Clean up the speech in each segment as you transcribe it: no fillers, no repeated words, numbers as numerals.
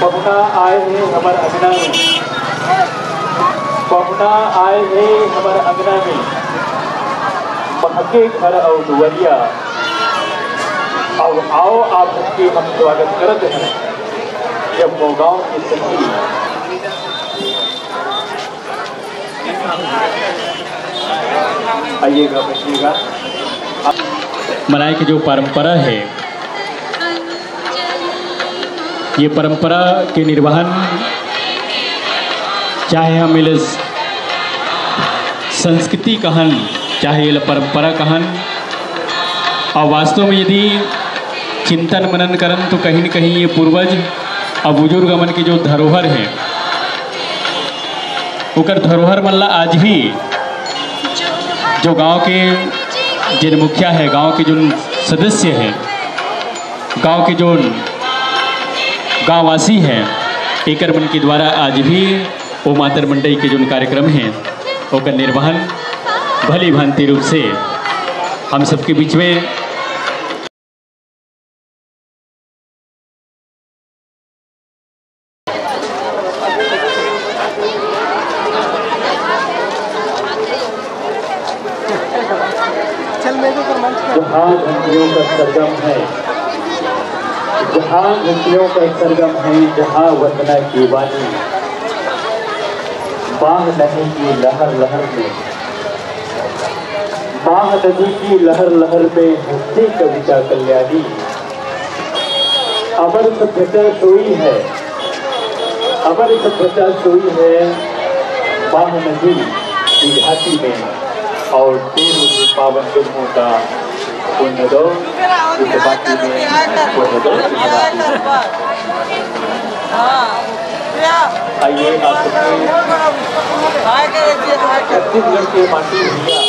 पहुना आए हैं हमारे अंगना में, पहुना आए हैं हमारे अंगना में, महके घर और दुवरिया, अब आओ आप सबके हम स्वागत करते हैं जब वो गाँव की सखी। आइएगा, बैठिएगा। मनाई की जो परंपरा है, ये परंपरा के निर्वहन चाहे हम इस संस्कृति कहन, चाहे ये परंपरा कहन, और वास्तव में यदि चिंतन मनन करन तो कहीं न कहीं ये पूर्वज और बुजुर्ग मन की जो धरोहर है, उकर धरोहर मल्ला आज भी जो गांव के जिन मुखिया है, गांव के जो सदस्य हैं, गांव के जो गाँववासी हैं, एकर मन के द्वारा आज भी वो मातर मंडई के जो कार्यक्रम हैं उनका निर्वहन भली भांति रूप से हम सबके बीच में जहाँ घंटियों का सरगम है, जहाँ घंटियों का सरगम है, जहाँ वंदना की वाणी, बाह नदी की लहर लहर में, बाह नदी की लहर लहर में हंसती कविता कल्याणी, अमर सभ्यता सोई है, अमर सभ्यता सोई है, बाह नदी की घाटी में, और तेरह पावन फिल्मों का पुण्य दो इस बाकी में पुण्य दो। आइए आप छत्तीसगढ़ के माटी भैया,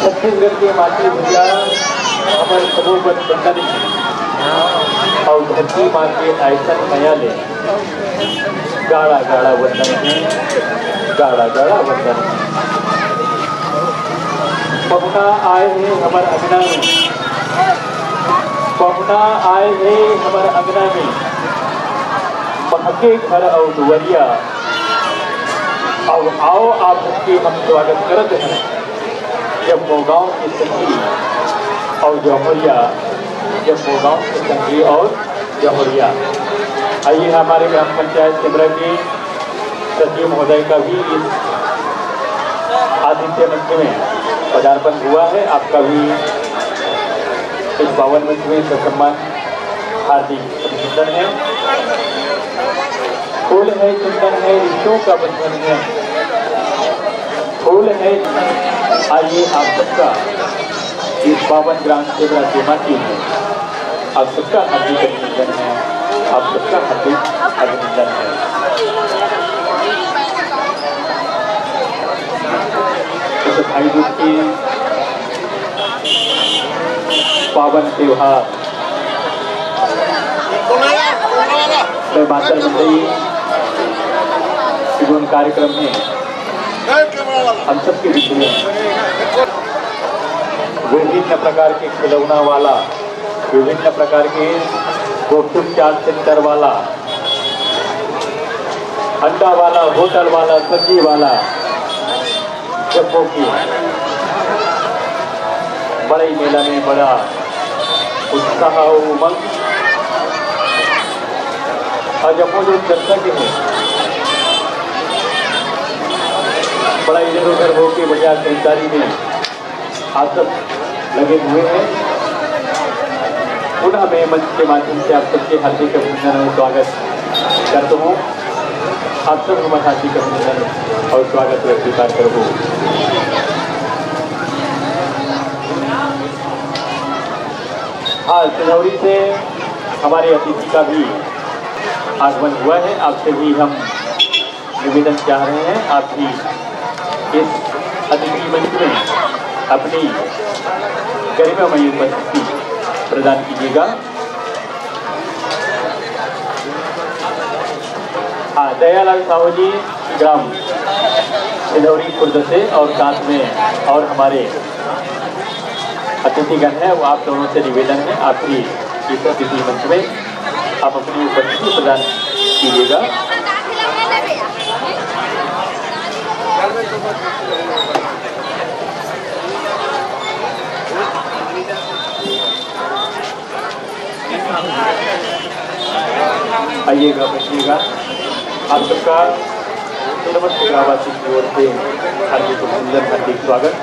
छत्तीसगढ़ के माटी भैया हमारे सबों पर बंधन और धरती माँ के ऐसा नया ले, गाढ़ा गाढ़ा वंदन है, गाढ़ा गाढ़ा वंदन है। पहुना आए हैं हमारे अंगना में, पहुना आए हैं हमारे अंगना में, महके घर और दुवरिया, अब आओ आप सबके हम स्वागत करते हैं जब वो गाँव की सखी और जौहरिया, जब वो गाँव की सखी और जौहरिया। आइए हमारे ग्राम पंचायत केंद्र के सचिव महोदय का भी इस आदित्य मंच में पदार्पण हुआ है। आपका भी इस पावन मंच में सम्मान हार्दिक अभिनंदन है। फूल है, चिंतन है, रिश्तों का बंधन है, फूल है। आइए आप सबका इस पावन ग्राम सेवा के माध्यम में आप सबका हार्दिक अभिनंदन है, आप सबका हार्दिक अभिनंदन है। भाई दूज के पावन त्योहार में मातर मंडई के जो कार्यक्रम है हम सबके बीच में विभिन्न प्रकार के खिलौना वाला, विभिन्न प्रकार के गुपचुप चाट सेंटर वाला, अंडा वाला, होटल वाला, सब्जी वाला, जब्बों की बड़े मेला में बड़ा उत्साह और उमंग, और जब वो जो दर्शक हैं बड़ा इधर उधर होकर बढ़िया खरीदारी में आप सब लगे हुए हैं। पुनः मैं मंच के माध्यम से आप सबके हार्दिक अभिनंदन और स्वागत करता हूँ। आप सब हमारे हार्दिक अभिनंदन और स्वागत स्वीकार करो। हाँ, सिलौरी से हमारे अतिथि का भी आगमन हुआ है। आपसे भी हम निवेदन चाह रहे हैं, आप भी इस अतिथि मंच में अपनी गरिमामयी उपस्थिति प्रदान कीजिएगा। हाँ, दयालाल साहू जी ग्राम सिलौरी खुर्द से, और साथ में और हमारे अतिथिगण है, वो आप दोनों से निवेदन है आप भी इस अतिथि मंच में आप अपनी उपस्थिति प्रदान कीजिएगा। आइएगा, बैठिएगा। आप सबका समस्त ग्रामवासी की ओर से हार्दिक अभिनंदन, हार्दिक स्वागत।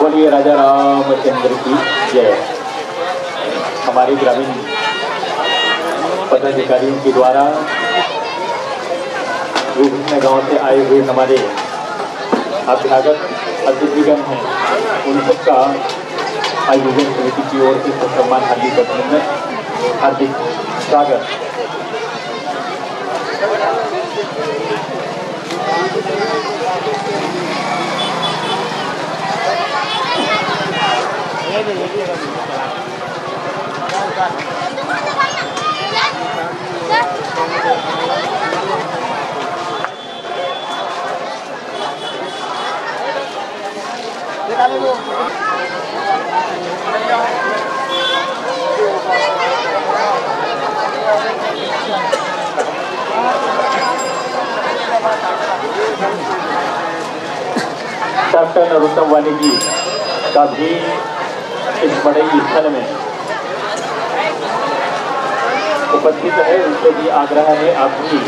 बोलिए राजा रामचंद्र की जय। हमारे ग्रामीण पदाधिकारियों के द्वारा विभिन्न गांव से आए हुए हमारे अभ्यागत अतिथिगण हैं, उन सबका आयोजन समिति की ओर से सम्मान, हार्दिक अभिनंदन, हार्दिक स्वागत। डॉक्टर नरोत्तम वानी जी का भी इस बड़े स्थल में उपस्थित है, उनसे भी आग्रह है आप भी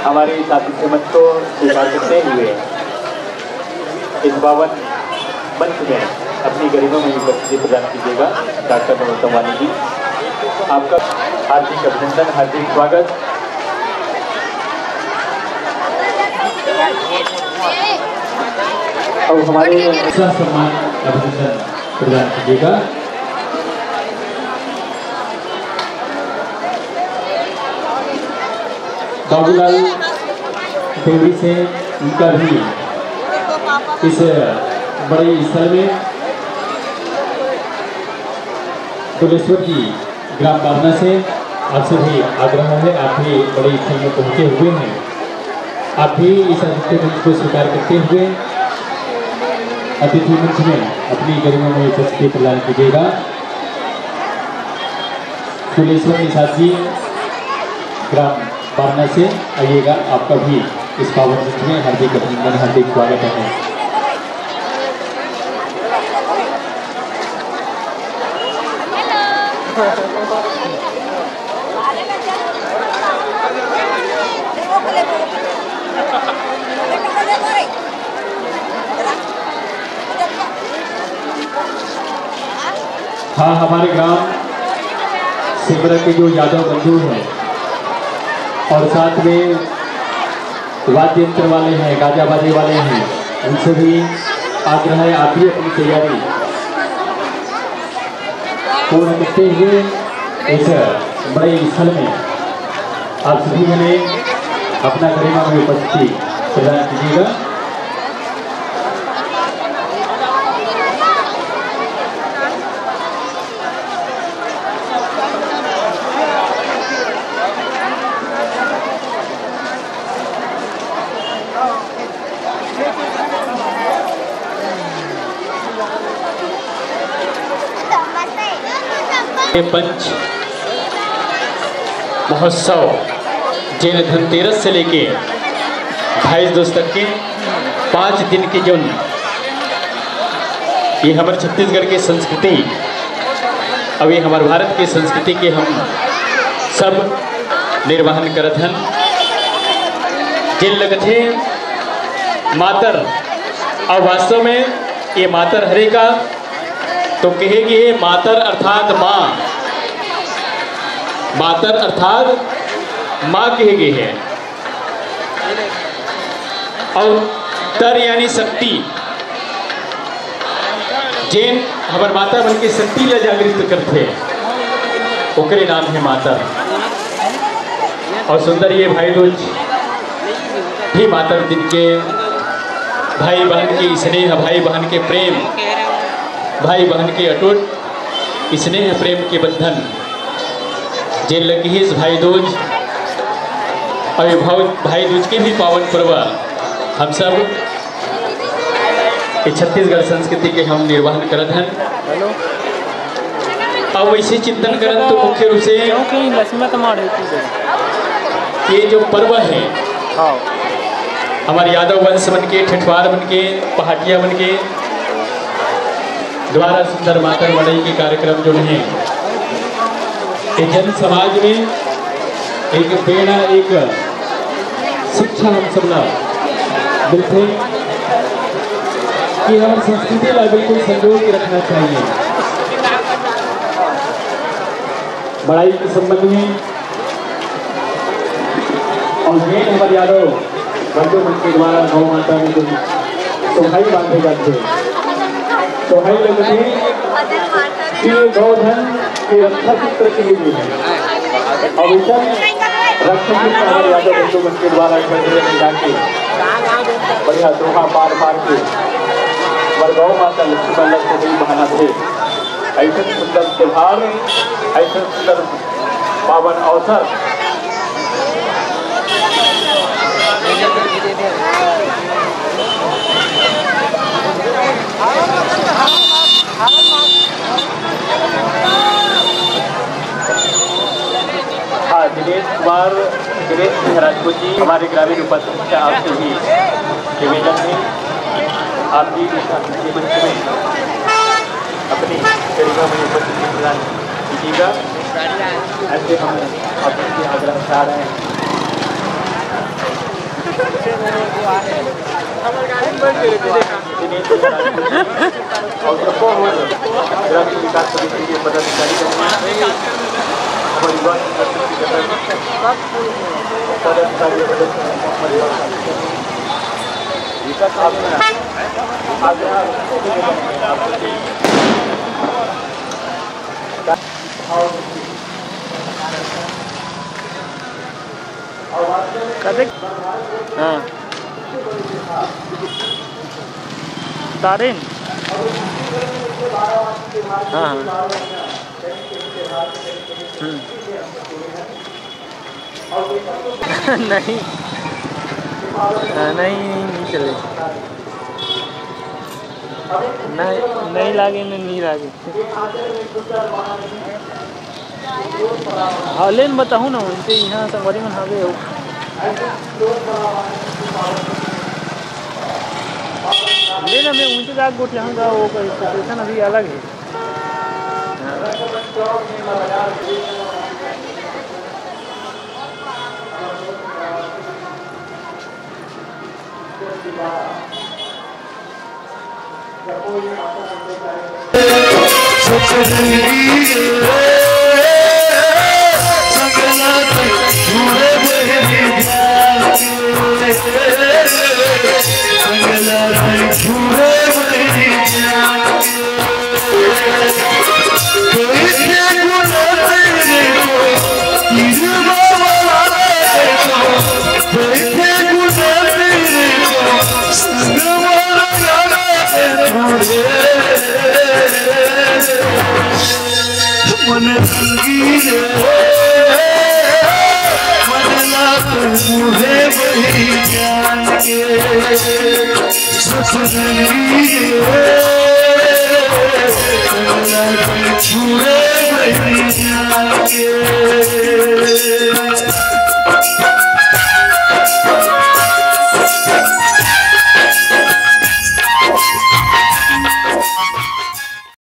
हमारे साथी समझ को स्वीकार करते हुए इस पावन मंच में अपनी गरिमा में उपस्थिति प्रदान कीजिएगा। डॉक्टर नरोत्तम वानी जी, आपका हार्दिक अभिनंदन, हार्दिक स्वागत। और हमारे सम्मान अभिनंदन प्रदान कीजिएगा। बाबूलाल देवी से उनका भी इस बड़े स्थल में दुलेश्वर जी ग्राम पावना से आपसे भी आग्रह है, आप भी बड़े स्थल में पहुंचे हुए हैं, आप भी इस अतिथि मंच को स्वीकार करते हुए अतिथि मंच में अपनी गरिमा में उपस्थिति प्रदान कीजिएगा। दुलेश्वर निषाद जी ग्राम पावना से आइएगा, आपका भी इस पावन मंच में हार्दिक अभिनंदन, हार्दिक स्वागत है। हाँ, हमारे ग्राम सिमरा के जो यादव बंधु हैं और साथ में वाद्य यंत्र वाले हैं, गाजा बाजे वाले हैं, उनसे भी आग्रह है आप भी अपनी तैयारी पूर्ण करते हुए इस बड़े स्थल में आप सभी ने अपना गरिमा में उपस्थिति प्रदान कीजिएगा। पंच महोत्सव जिन धनतेरस से लेके 22 तक के 5 दिन की जो ये हमारे छत्तीसगढ़ की संस्कृति, अभी हमारे भारत की संस्कृति के हम सब निर्वहन करत हन। जिन लगथे मातर और वास्तव में ये मातर हरे का तो कहेगी ये मातर अर्थात माँ, मातर अर्थात माँ कहेगी है, और तर यानी शक्ति, जैन हमार माता बन के शक्ति ला जागृत करते ओकरे नाम है मातर। और सुंदर ये भाई दूज भी मातर दिन के भाई बहन के स्नेह, भाई बहन के प्रेम, भाई बहन के अटूट स्नेह प्रेम के बंधन जे लगी भाई दूज अभिभाव भाई दूज के भी पावन पर्व हम सब छत्तीसगढ़ संस्कृति के हम निर्वहन करत हैं। अब वैसे चिंतन करन तो मुख्य रूप से ये जो पर्व है हमारे यादव वंश बन के, ठेठवार बन के, पहाटिया बन के द्वारा सुंदर मातर मड़ई के कार्यक्रम जो है ये जन समाज में एक प्रेरणा, एक शिक्षा हम सबला बिल्कुल कि हमारी संस्कृति ला बिल्कुल संजो के रखना चाहिए। बड़ाई के संबंध में और मेन हमारे यादव बंधु मन के द्वारा गौ माता में जो सोहाई बांधे जाते सोहाई लगते कि गौधन के रक्षा सूत्र के लिए और रक्षा सूत्र हमारे यादव बंधु मन के द्वारा जाके बढ़िया दोहा पार पार के और गौ माता लक्ष्मी बल्लभ को भी बहाना थे। ऐसा सुंदर त्योहार, ऐसा सुंदर पावन अवसर हाँ, दिनेश सिंह राजपूत जी हमारे ग्रामीण उपाध्यक्ष आपसे ही निवेदन है आप भी मंच में अपनी गरिमा में उपस्थिति प्रदान कीजिएगा। ऐसे हम आपसे आग्रह चाह रहे हैं। दिनेश सिंह राजपूत और ग्रामीण विकास समिति के पदाधिकारी हमारी हाँ तारीन हाँ नहीं नहीं चले नहीं लागे नहीं लागे। हाँ लेन बताऊँ ना उनसे यहाँ संगवारी में हावे हो लेना मैं उनसे जाग गोट जाऊँगा वो सिचुएशन अभी अलग है। मुझे